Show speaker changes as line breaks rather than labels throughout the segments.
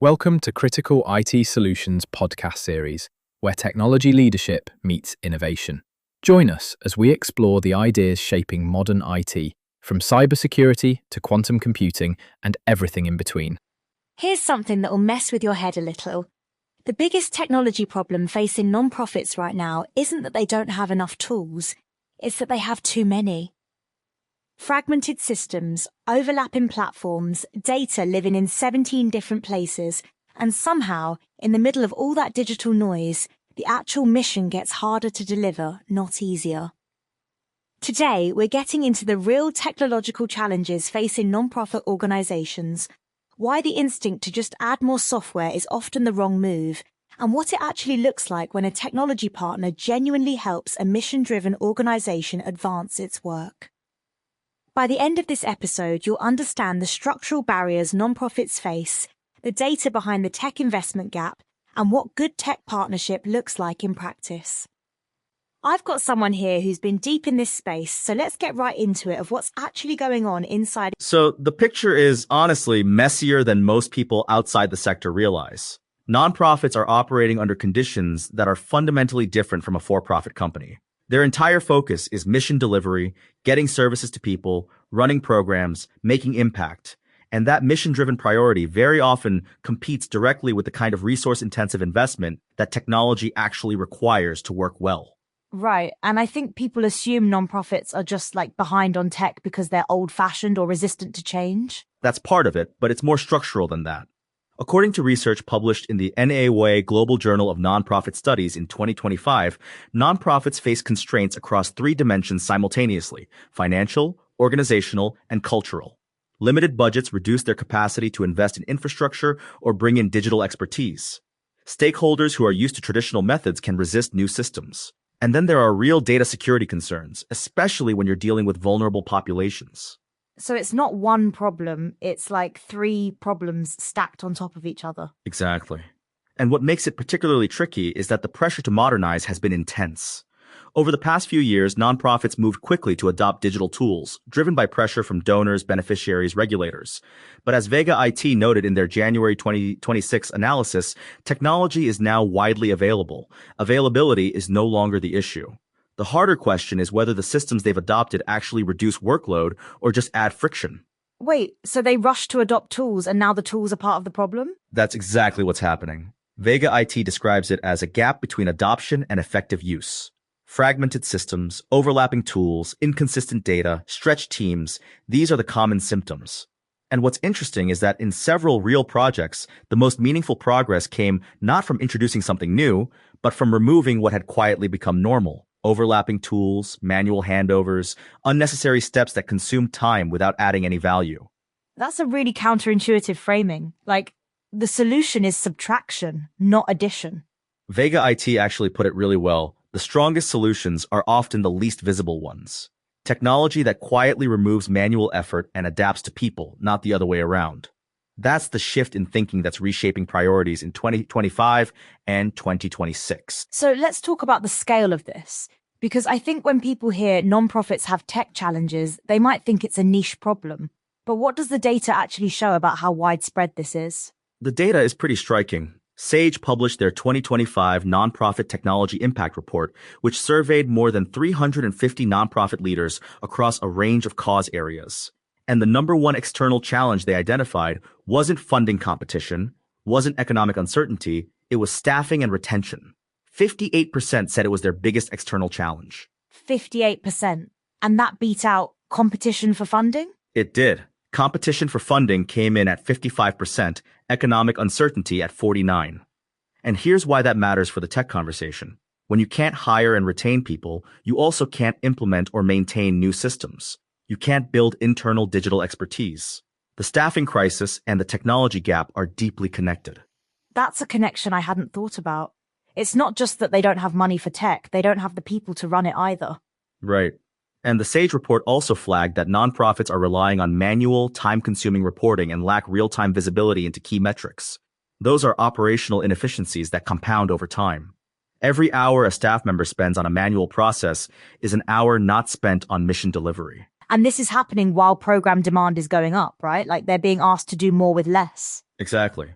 Welcome to Critical IT Solutions podcast series, where technology leadership meets innovation. Join us as we explore the ideas shaping modern IT, from cybersecurity to quantum computing and everything in between.
Here's something that will mess with your head a little. The biggest technology problem facing non-profits right now isn't that they don't have enough tools, it's that they have too many. Fragmented systems, overlapping platforms, data living in 17 different places, and somehow, in the middle of all that digital noise, the actual mission gets harder to deliver, not easier. Today, we're getting into the real technological challenges facing non-profit organizations, why the instinct to just add more software is often the wrong move, and what it actually looks like when a technology partner genuinely helps a mission-driven organization advance its work. By the end of this episode, you'll understand the structural barriers nonprofits face, the data behind the tech investment gap, and what good tech partnership looks like in practice. I've got someone here who's been deep in this space, so let's get right into it of what's actually going on inside.
So the picture is honestly messier than most people outside the sector realize. Nonprofits are operating under conditions that are fundamentally different from a for-profit company. Their entire focus is mission delivery, getting services to people, running programs, making impact. And that mission-driven priority very often competes directly with the kind of resource-intensive investment that technology actually requires to work well.
Right, and I think people assume nonprofits are just behind on tech because they're old-fashioned or resistant to change.
That's part of it, but it's more structural than that. According to research published in the NAWA Global Journal of Nonprofit Studies in 2025, nonprofits face constraints across three dimensions simultaneously: financial, organizational, and cultural. Limited budgets reduce their capacity to invest in infrastructure or bring in digital expertise. Stakeholders who are used to traditional methods can resist new systems. And then there are real data security concerns, especially when you're dealing with vulnerable populations.
So it's not one problem, it's like three problems stacked on top of each other.
Exactly. And what makes it particularly tricky is that the pressure to modernize has been intense. Over the past few years, nonprofits moved quickly to adopt digital tools, driven by pressure from donors, beneficiaries, regulators. But as Vega IT noted in their January 2026 analysis, technology is now widely available. Availability is no longer the issue. The harder question is whether the systems they've adopted actually reduce workload or just add friction.
Wait, so they rushed to adopt tools and now the tools are part of the problem?
That's exactly what's happening. Vega IT describes it as a gap between adoption and effective use. Fragmented systems, overlapping tools, inconsistent data, stretched teams, these are the common symptoms. And what's interesting is that in several real projects, the most meaningful progress came not from introducing something new, but from removing what had quietly become normal. Overlapping tools, manual handovers, unnecessary steps that consume time without adding any value.
That's a really counterintuitive framing. The solution is subtraction, not addition.
Vega IT actually put it really well. The strongest solutions are often the least visible ones. Technology that quietly removes manual effort and adapts to people, not the other way around. That's the shift in thinking that's reshaping priorities in 2025 and 2026.
So let's talk about the scale of this. Because I think when people hear nonprofits have tech challenges, they might think it's a niche problem. But what does the data actually show about how widespread this is?
The data is pretty striking. Sage published their 2025 Nonprofit Technology Impact Report, which surveyed more than 350 nonprofit leaders across a range of cause areas. And the number one external challenge they identified wasn't funding competition, wasn't economic uncertainty, it was staffing and retention. 58% said it was their biggest external challenge.
58%. And that beat out competition for funding?
It did. Competition for funding came in at 55%, economic uncertainty at 49%. And here's why that matters for the tech conversation. When you can't hire and retain people, you also can't implement or maintain new systems. You can't build internal digital expertise. The staffing crisis and the technology gap are deeply connected.
That's a connection I hadn't thought about. It's not just that they don't have money for tech, they don't have the people to run it either.
Right. And the SAGE report also flagged that nonprofits are relying on manual, time-consuming reporting and lack real-time visibility into key metrics. Those are operational inefficiencies that compound over time. Every hour a staff member spends on a manual process is an hour not spent on mission delivery.
And this is happening while program demand is going up, right? They're being asked to do more with less.
Exactly.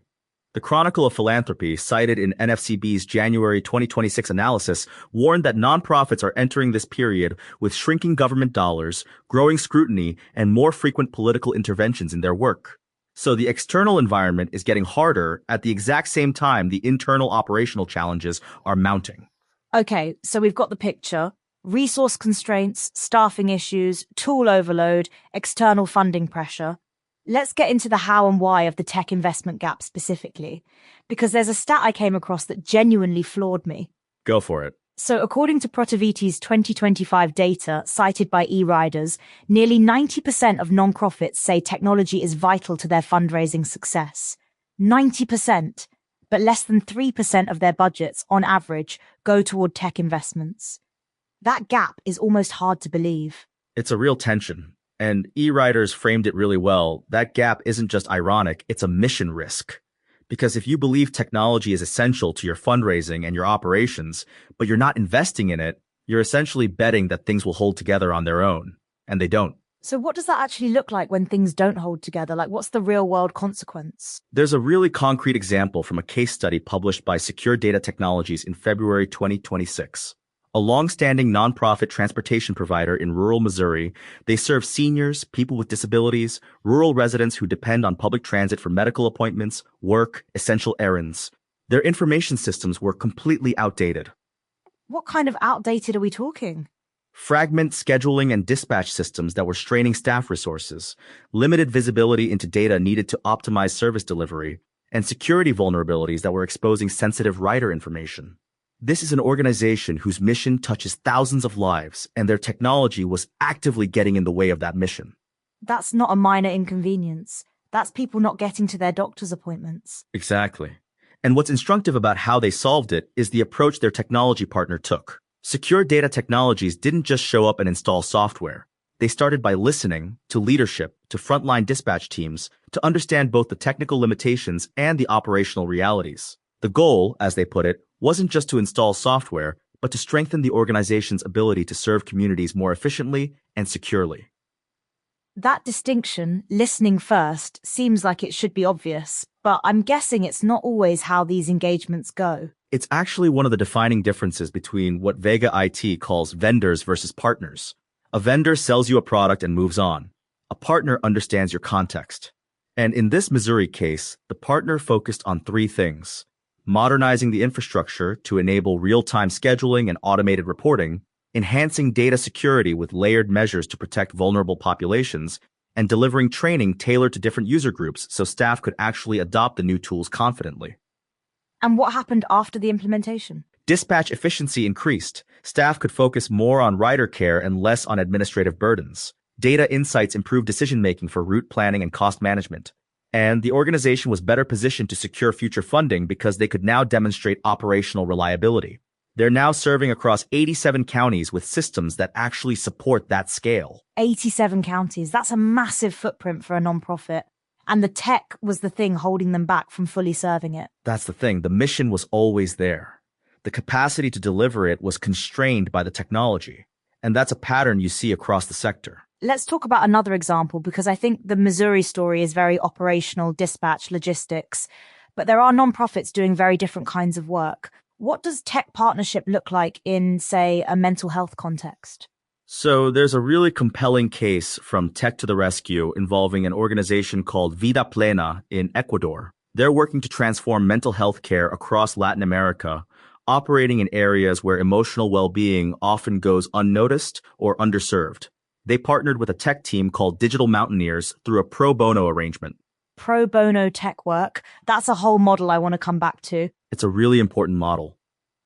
The Chronicle of Philanthropy, cited in NFCB's January 2026 analysis, warned that nonprofits are entering this period with shrinking government dollars, growing scrutiny, and more frequent political interventions in their work. So the external environment is getting harder at the exact same time the internal operational challenges are mounting.
Okay, so we've got the picture. Resource constraints, staffing issues, tool overload, external funding pressure. Let's get into the how and why of the tech investment gap specifically, because there's a stat I came across that genuinely floored me.
Go for it.
So according to Protiviti's 2025 data cited by eRiders, nearly 90% of nonprofits say technology is vital to their fundraising success. 90%, but less than 3% of their budgets, on average, go toward tech investments. That gap is almost hard to believe.
It's a real tension. And eWriters framed it really well. That gap isn't just ironic, it's a mission risk. Because if you believe technology is essential to your fundraising and your operations, but you're not investing in it, you're essentially betting that things will hold together on their own. And they don't.
So what does that actually look like when things don't hold together? Like, what's the real world consequence?
There's a really concrete example from a case study published by Secure Data Technologies in February 2026. A long-standing nonprofit transportation provider in rural Missouri, they serve seniors, people with disabilities, rural residents who depend on public transit for medical appointments, work, essential errands. Their information systems were completely outdated.
What kind of outdated are we talking?
Fragment scheduling and dispatch systems that were straining staff resources, limited visibility into data needed to optimize service delivery, and security vulnerabilities that were exposing sensitive rider information. This is an organization whose mission touches thousands of lives, and their technology was actively getting in the way of that mission.
That's not a minor inconvenience. That's people not getting to their doctor's appointments.
Exactly. And what's instructive about how they solved it is the approach their technology partner took. Secure Data Technologies didn't just show up and install software. They started by listening to leadership, to frontline dispatch teams, to understand both the technical limitations and the operational realities. The goal, as they put it, wasn't just to install software, but to strengthen the organization's ability to serve communities more efficiently and securely.
That distinction, listening first, seems like it should be obvious, but I'm guessing it's not always how these engagements go.
It's actually one of the defining differences between what Vega IT calls vendors versus partners. A vendor sells you a product and moves on. A partner understands your context. And in this Missouri case, the partner focused on three things: modernizing the infrastructure to enable real-time scheduling and automated reporting, enhancing data security with layered measures to protect vulnerable populations, and delivering training tailored to different user groups so staff could actually adopt the new tools confidently.
And what happened after the implementation?
Dispatch efficiency increased. Staff could focus more on rider care and less on administrative burdens. Data insights improved decision-making for route planning and cost management. And the organization was better positioned to secure future funding because they could now demonstrate operational reliability. They're now serving across 87 counties with systems that actually support that scale.
87 counties. That's a massive footprint for a nonprofit. And the tech was the thing holding them back from fully serving it.
That's the thing. The mission was always there. The capacity to deliver it was constrained by the technology. And that's a pattern you see across the sector.
Let's talk about another example, because I think the Missouri story is very operational, dispatch, logistics. But there are nonprofits doing very different kinds of work. What does tech partnership look like in, say, a mental health context?
So there's a really compelling case from Tech to the Rescue involving an organization called Vida Plena in Ecuador. They're working to transform mental health care across Latin America, operating in areas where emotional well-being often goes unnoticed or underserved. They partnered with a tech team called Digital Mountaineers through a pro bono arrangement.
Pro bono tech work. That's a whole model I want to come back to.
It's a really important model.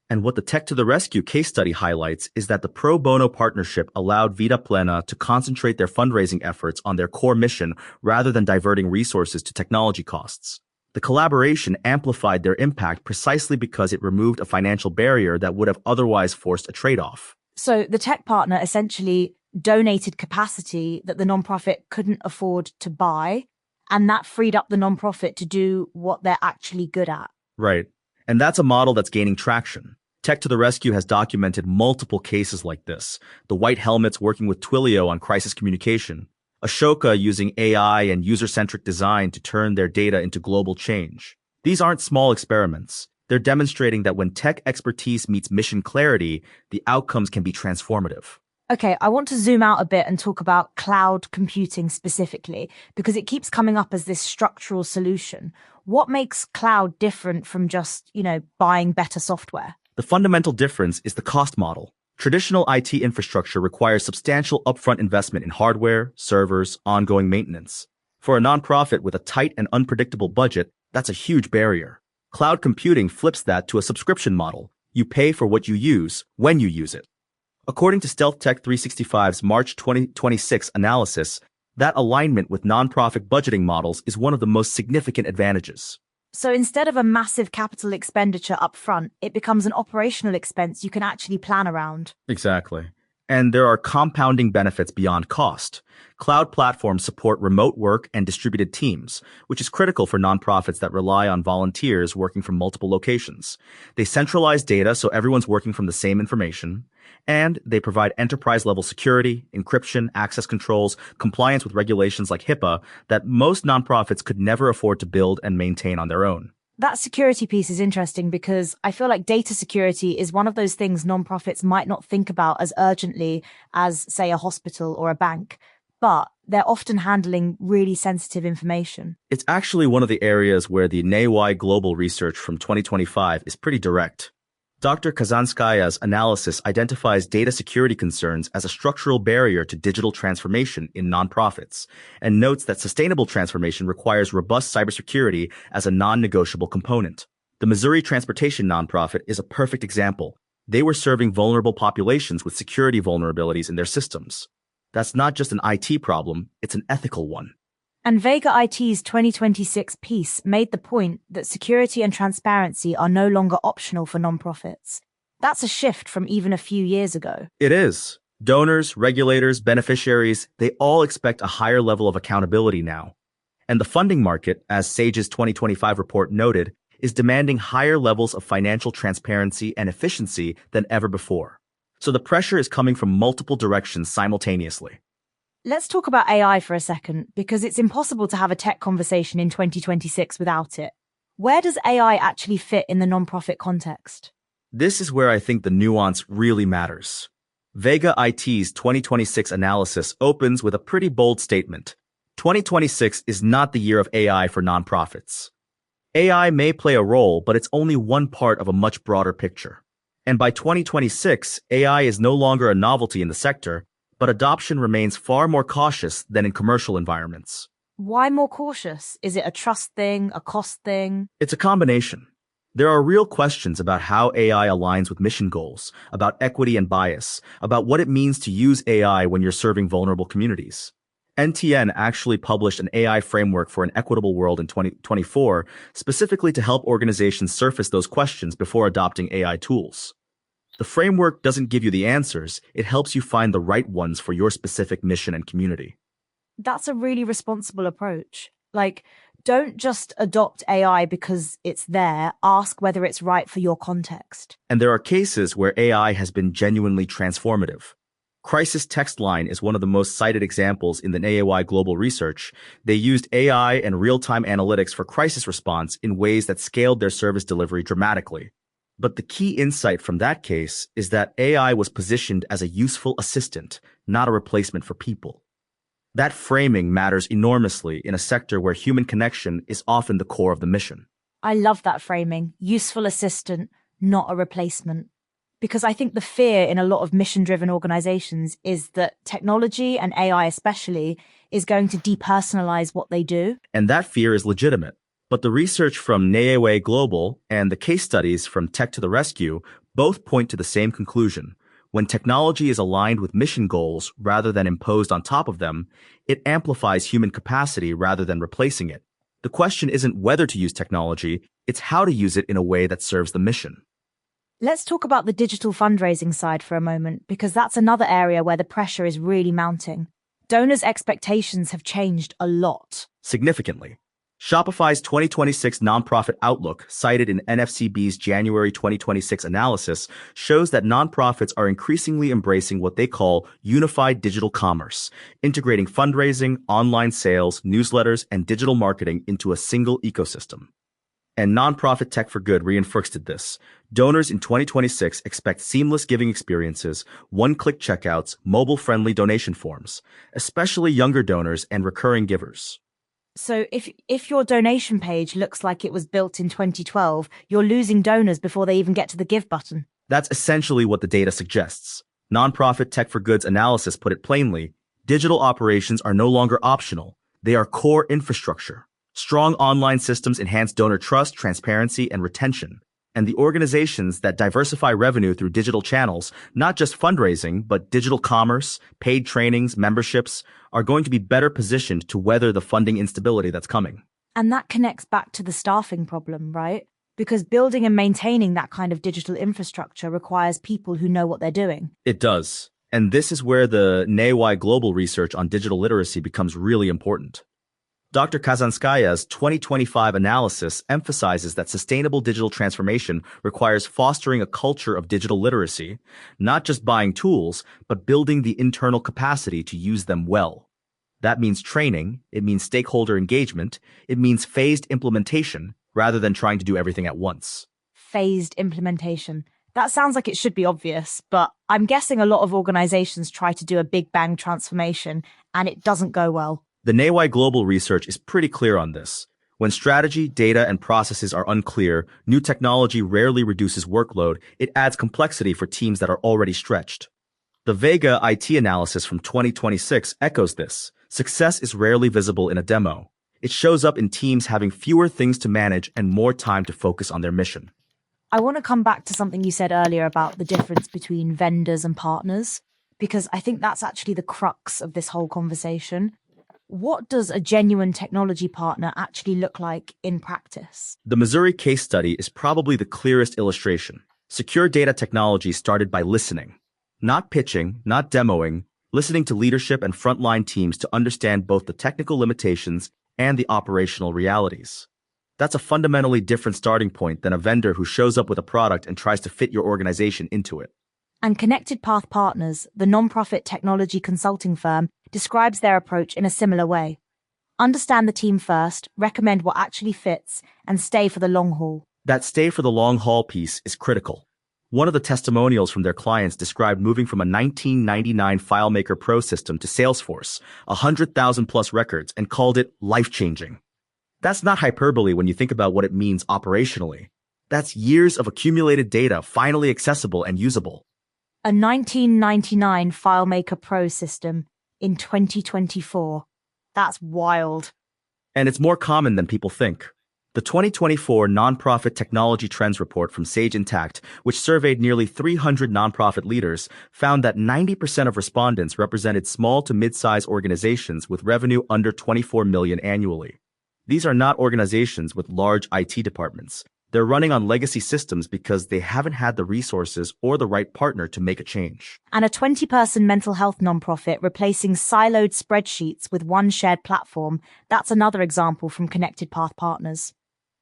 And what the Tech to the Rescue case study highlights is that the pro bono partnership allowed Vida Plena to concentrate their fundraising efforts on their core mission rather than diverting resources to technology costs. The collaboration amplified their impact precisely because it removed a financial barrier that would have otherwise forced a trade-off.
So the tech partner essentially donated capacity that the nonprofit couldn't afford to buy, and that freed up the nonprofit to do what they're actually good at.
Right. And that's a model that's gaining traction. Tech to the Rescue has documented multiple cases like this. The White Helmets working with Twilio on crisis communication. Ashoka using AI and user-centric design to turn their data into global change. These aren't small experiments. They're demonstrating that when tech expertise meets mission clarity, the outcomes can be transformative.
Okay, I want to zoom out a bit and talk about cloud computing specifically, because it keeps coming up as this structural solution. What makes cloud different from just, buying better software?
The fundamental difference is the cost model. Traditional IT infrastructure requires substantial upfront investment in hardware, servers, ongoing maintenance. For a nonprofit with a tight and unpredictable budget, that's a huge barrier. Cloud computing flips that to a subscription model. You pay for what you use when you use it. According to Stealth Tech 365's March 2026 analysis, that alignment with nonprofit budgeting models is one of the most significant advantages.
So instead of a massive capital expenditure upfront, it becomes an operational expense you can actually plan around.
Exactly. And there are compounding benefits beyond cost. Cloud platforms support remote work and distributed teams, which is critical for nonprofits that rely on volunteers working from multiple locations. They centralize data so everyone's working from the same information, and they provide enterprise-level security, encryption, access controls, compliance with regulations like HIPAA that most nonprofits could never afford to build and maintain on their own.
That security piece is interesting because I feel like data security is one of those things nonprofits might not think about as urgently as, say, a hospital or a bank, but they're often handling really sensitive information.
It's actually one of the areas where the NEY Global research from 2025 is pretty direct. Dr. Kazanskaya's analysis identifies data security concerns as a structural barrier to digital transformation in nonprofits, and notes that sustainable transformation requires robust cybersecurity as a non-negotiable component. The Missouri Transportation nonprofit is a perfect example. They were serving vulnerable populations with security vulnerabilities in their systems. That's not just an IT problem, it's an ethical one.
And Vega IT's 2026 piece made the point that security and transparency are no longer optional for nonprofits. That's a shift from even a few years ago.
It is. Donors, regulators, beneficiaries, they all expect a higher level of accountability now. And the funding market, as SAGE's 2025 report noted, is demanding higher levels of financial transparency and efficiency than ever before. So the pressure is coming from multiple directions simultaneously.
Let's talk about AI for a second, because it's impossible to have a tech conversation in 2026 without it. Where does AI actually fit in the nonprofit context?
This is where I think the nuance really matters. Vega IT's 2026 analysis opens with a pretty bold statement. 2026 is not the year of AI for nonprofits. AI may play a role, but it's only one part of a much broader picture. And by 2026, AI is no longer a novelty in the sector, but adoption remains far more cautious than in commercial environments.
Why more cautious? Is it a trust thing, a cost thing?
It's a combination. There are real questions about how AI aligns with mission goals, about equity and bias, about what it means to use AI when you're serving vulnerable communities. NTN actually published an AI framework for an equitable world in 2024, specifically to help organizations surface those questions before adopting AI tools. The framework doesn't give you the answers, it helps you find the right ones for your specific mission and community.
That's a really responsible approach. Don't just adopt AI because it's there, ask whether it's right for your context.
And there are cases where AI has been genuinely transformative. Crisis Text Line is one of the most cited examples in the NAY Global research. They used AI and real-time analytics for crisis response in ways that scaled their service delivery dramatically. But the key insight from that case is that AI was positioned as a useful assistant, not a replacement for people. That framing matters enormously in a sector where human connection is often the core of the mission.
I love that framing. Useful assistant, not a replacement. Because I think the fear in a lot of mission-driven organizations is that technology, and AI especially, is going to depersonalize what they do.
And that fear is legitimate. But the research from NAY Global and the case studies from Tech to the Rescue both point to the same conclusion. When technology is aligned with mission goals rather than imposed on top of them, it amplifies human capacity rather than replacing it. The question isn't whether to use technology, it's how to use it in a way that serves the mission.
Let's talk about the digital fundraising side for a moment, because that's another area where the pressure is really mounting. Donors' expectations have changed a lot.
Significantly. Shopify's 2026 nonprofit outlook, cited in NFCB's January 2026 analysis, shows that nonprofits are increasingly embracing what they call unified digital commerce, integrating fundraising, online sales, newsletters, and digital marketing into a single ecosystem. And nonprofit Tech for Good reinforced this. Donors in 2026 expect seamless giving experiences, one-click checkouts, mobile-friendly donation forms, especially younger donors and recurring givers.
So if your donation page looks like it was built in 2012, you're losing donors before they even get to the give button.
That's essentially what the data suggests. Nonprofit Tech for Good's analysis put it plainly, digital operations are no longer optional. They are core infrastructure. Strong online systems enhance donor trust, transparency, and retention. And the organizations that diversify revenue through digital channels, not just fundraising, but digital commerce, paid trainings, memberships, are going to be better positioned to weather the funding instability that's coming.
And that connects back to the staffing problem, right? Because building and maintaining that kind of digital infrastructure requires people who know what they're doing.
It does. And this is where the NEY global research on digital literacy becomes really important. Dr. Kazanskaya's 2025 analysis emphasizes that sustainable digital transformation requires fostering a culture of digital literacy, not just buying tools, but building the internal capacity to use them well. That means training, it means stakeholder engagement, it means phased implementation, rather than trying to do everything at once.
Phased implementation. That sounds like it should be obvious, but I'm guessing a lot of organizations try to do a big bang transformation, and it doesn't go well.
The NEY global research is pretty clear on this. When strategy, data, and processes are unclear, new technology rarely reduces workload, it adds complexity for teams that are already stretched. The Vega IT analysis from 2026 echoes this. Success is rarely visible in a demo. It shows up in teams having fewer things to manage and more time to focus on their mission.
I want to come back to something you said earlier about the difference between vendors and partners, because I think that's actually the crux of this whole conversation. What does a genuine technology partner actually look like in practice?
The Missouri case study is probably the clearest illustration. Secure data technology started by listening. Not pitching, not demoing, listening to leadership and frontline teams to understand both the technical limitations and the operational realities. That's a fundamentally different starting point than a vendor who shows up with a product and tries to fit your organization into it.
And Connected Path Partners, the nonprofit technology consulting firm, describes their approach in a similar way. Understand the team first, recommend what actually fits, and stay for the long haul.
That stay for the long haul piece is critical. One of the testimonials from their clients described moving from a 1999 FileMaker Pro system to Salesforce, 100,000 plus records, and called it life-changing. That's not hyperbole when you think about what it means operationally. That's years of accumulated data finally accessible and usable.
A 1999 FileMaker Pro system in 2024. That's wild.
And it's more common than people think. The 2024 Nonprofit Technology Trends Report from Sage Intact, which surveyed nearly 300 nonprofit leaders, found that 90% of respondents represented small to mid-size organizations with revenue under $24 million annually. These are not organizations with large IT departments. They're running on legacy systems because they haven't had the resources or the right partner to make a change.
And a 20-person mental health nonprofit replacing siloed spreadsheets with one shared platform, that's another example from Connected Path Partners.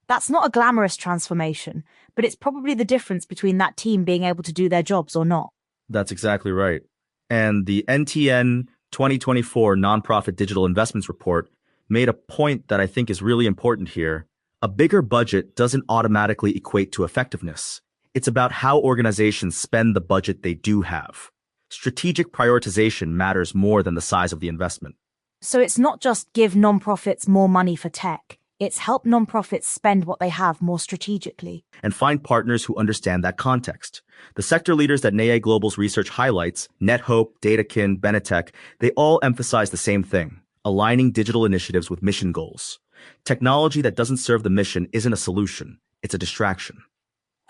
That's not a glamorous transformation, but it's probably the difference between that team being able to do their jobs or not.
That's exactly right. And the NTN 2024 Nonprofit Digital Investments Report made a point that I think is really important here. A bigger budget doesn't automatically equate to effectiveness. It's about how organizations spend the budget they do have. Strategic prioritization matters more than the size of the investment.
So it's not just give nonprofits more money for tech. It's help nonprofits spend what they have more strategically.
And find partners who understand that context. The sector leaders that NEA Global's research highlights, NetHope, Datakin, Benetech, they all emphasize the same thing, aligning digital initiatives with mission goals. Technology that doesn't serve the mission isn't a solution, it's a distraction.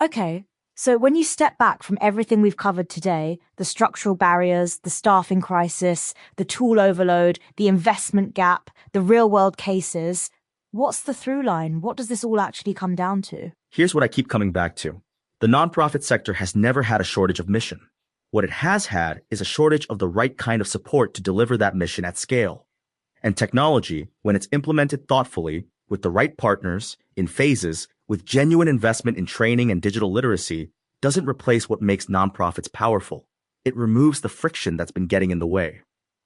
Okay, so when you step back from everything we've covered today, the structural barriers, the staffing crisis, the tool overload, the investment gap, the real-world cases, what's the through line? What does this all actually come down to?
Here's what I keep coming back to. The nonprofit sector has never had a shortage of mission. What it has had is a shortage of the right kind of support to deliver that mission at scale. And technology, when it's implemented thoughtfully, with the right partners, in phases, with genuine investment in training and digital literacy, doesn't replace what makes nonprofits powerful. It removes the friction that's been getting in the way.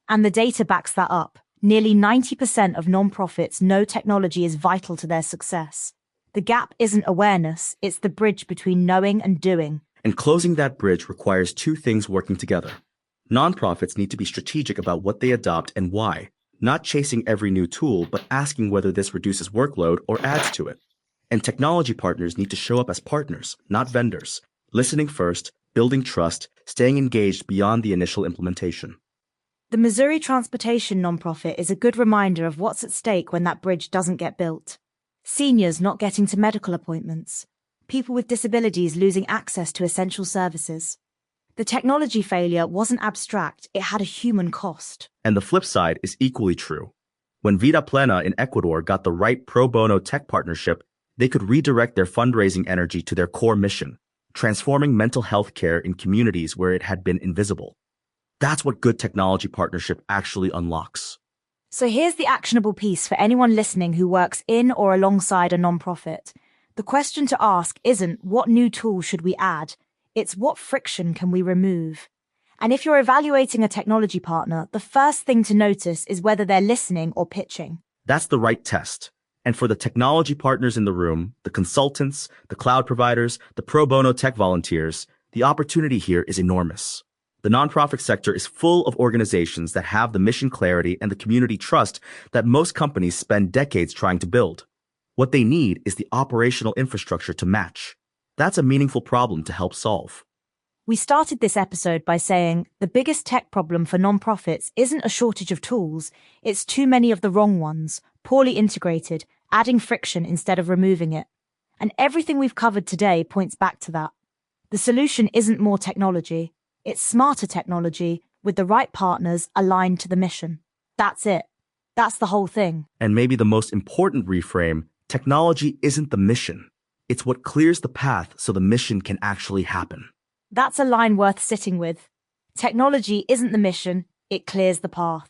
And the data backs that up. Nearly 90% of nonprofits know technology is vital to their success. The gap isn't awareness, it's the bridge between knowing and doing.
And closing that bridge requires two things working together. Nonprofits need to be strategic about what they adopt and why, not chasing every new tool, but asking whether this reduces workload or adds to it. And technology partners need to show up as partners, not vendors, listening first, building trust, staying engaged beyond the initial implementation.
The Missouri Transportation Nonprofit is a good reminder of what's at stake when that bridge doesn't get built. Seniors not getting to medical appointments. People with disabilities losing access to essential services. The technology failure wasn't abstract, it had a human cost.
And the flip side is equally true. When Vida Plena in Ecuador got the right pro bono tech partnership, they could redirect their fundraising energy to their core mission, transforming mental health care in communities where it had been invisible. That's what good technology partnership actually unlocks.
So here's the actionable piece for anyone listening who works in or alongside a nonprofit. The question to ask isn't what new tool should we add, it's what friction can we remove. And if you're evaluating a technology partner, the first thing to notice is whether they're listening or pitching.
That's the right test. And for the technology partners in the room, the consultants, the cloud providers, the pro bono tech volunteers, the opportunity here is enormous. The nonprofit sector is full of organizations that have the mission clarity and the community trust that most companies spend decades trying to build. What they need is the operational infrastructure to match. That's a meaningful problem to help solve.
We started this episode by saying the biggest tech problem for nonprofits isn't a shortage of tools, it's too many of the wrong ones, poorly integrated, adding friction instead of removing it. And everything we've covered today points back to that. The solution isn't more technology, it's smarter technology with the right partners aligned to the mission. That's it. That's the whole thing.
And maybe the most important reframe, technology isn't the mission. It's what clears the path so the mission can actually happen.
That's a line worth sitting with. Technology isn't the mission, it clears the path.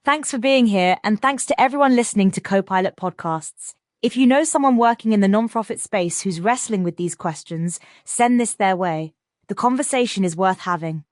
Thanks for being here, and thanks to everyone listening to Copilot Podcasts. If you know someone working in the nonprofit space who's wrestling with these questions, send this their way. The conversation is worth having.